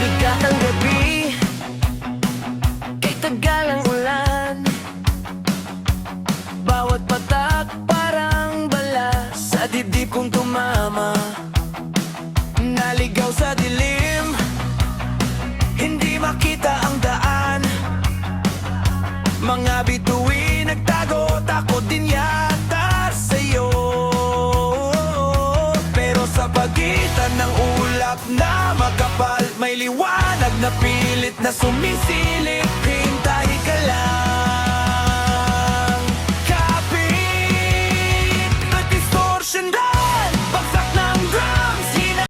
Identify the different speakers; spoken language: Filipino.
Speaker 1: Mabigat ang gabi, kay tagal ang ulan. Bawat patak parang bala sa dibdib kong tumama. Naligaw sa dilim, hindi makita ang daan. Mga bituin nagtago, takot din yata sa'yo. Pero sa pagitan ng ulap na makapal, may liwanag na pilit na sumisilip. Hintay ka lang, kapit at distortion lang.